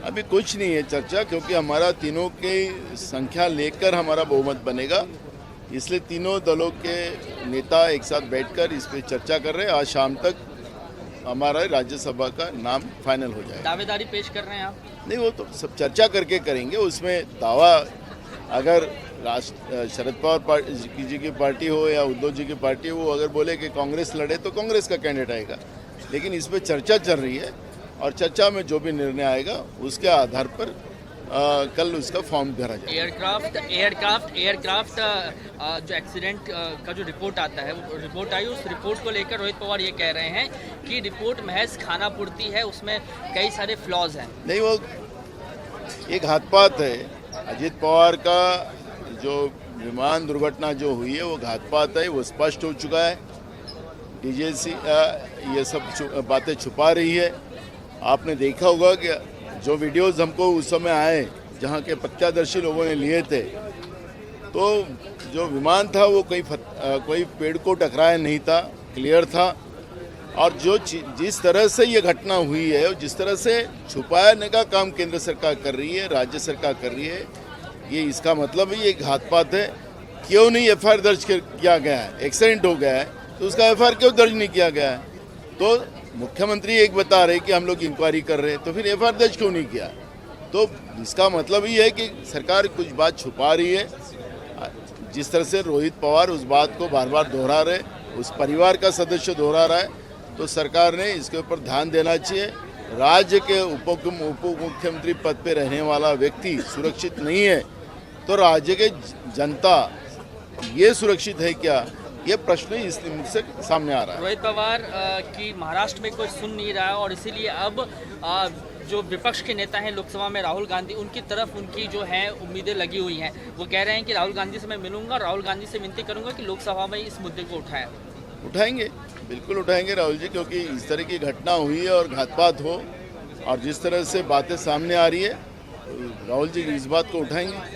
अभी कुछ नहीं है चर्चा, क्योंकि हमारा तीनों की संख्या लेकर हमारा बहुमत बनेगा, इसलिए तीनों दलों के नेता एक साथ बैठकर इस पर चर्चा कर रहे हैं। आज शाम तक हमारा राज्यसभा का नाम फाइनल हो जाएगा। दावेदारी पेश कर रहे हैं आप? नहीं, वो तो सब चर्चा करके करेंगे। उसमें दावा अगर शरद पवार जी की पार्टी हो या उद्धव जी की पार्टी हो, अगर बोले कि कांग्रेस लड़े तो कांग्रेस का कैंडिडेट आएगा, लेकिन इस पर चर्चा चल रही है और चर्चा में जो भी निर्णय आएगा उसके आधार पर कल उसका फॉर्म भरा जाएगा। एयरक्राफ्ट जो एक्सीडेंट का जो रिपोर्ट आता है, वो रिपोर्ट आई, उस रिपोर्ट को लेकर रोहित पवार ये कह रहे हैं कि रिपोर्ट महज खानापूर्ति है, उसमें कई सारे फ्लॉज हैं। नहीं, वो एक घातपात है। अजित पवार का जो विमान दुर्घटना जो हुई है वो घातपात है, वो स्पष्ट हो चुका है। डीजीसी ये सब बातें छुपा रही है। आपने देखा होगा कि जो वीडियोस हमको उस समय आए जहाँ के प्रत्यक्षदर्शी लोगों ने लिए थे, तो जो विमान था वो कोई पेड़ को टकराया नहीं था, क्लियर था। और जो जिस तरह से ये घटना हुई है, जिस तरह से छुपाने का काम केंद्र सरकार कर रही है, राज्य सरकार कर रही है, ये इसका मतलब ही ये घातपात है। क्यों नहीं एफआईआर दर्ज किया गया है? एक्सीडेंट हो गया है तो उसका एफआईआर क्यों दर्ज नहीं किया गया है? तो मुख्यमंत्री एक बता रहे कि हम लोग इंक्वायरी कर रहे हैं, तो फिर एफआईआर दर्ज क्यों नहीं किया? तो इसका मतलब ये है कि सरकार कुछ बात छुपा रही है। जिस तरह से रोहित पवार उस बात को बार बार दोहरा रहे, उस परिवार का सदस्य दोहरा रहा है, तो सरकार ने इसके ऊपर ध्यान देना चाहिए। राज्य के उप मुख्यमंत्री पद पे रहने वाला व्यक्ति सुरक्षित नहीं है तो राज्य के जनता ये सुरक्षित है क्या? ये प्रश्न इस मुझसे सामने आ रहा है। रोहित पवार की महाराष्ट्र में कोई सुन नहीं रहा है और इसीलिए अब जो विपक्ष के नेता हैं लोकसभा में राहुल गांधी, उनकी तरफ उनकी जो है उम्मीदें लगी हुई हैं। वो कह रहे हैं कि राहुल गांधी से मैं मिलूंगा, राहुल गांधी से विनती करूंगा कि लोकसभा में इस मुद्दे को उठाएं। उठाएंगे, बिल्कुल उठाएंगे राहुल जी, क्योंकि इस तरह की घटना हुई है और घातपात हो और जिस तरह से बातें सामने आ रही है, राहुल जी इस बात को उठाएंगे।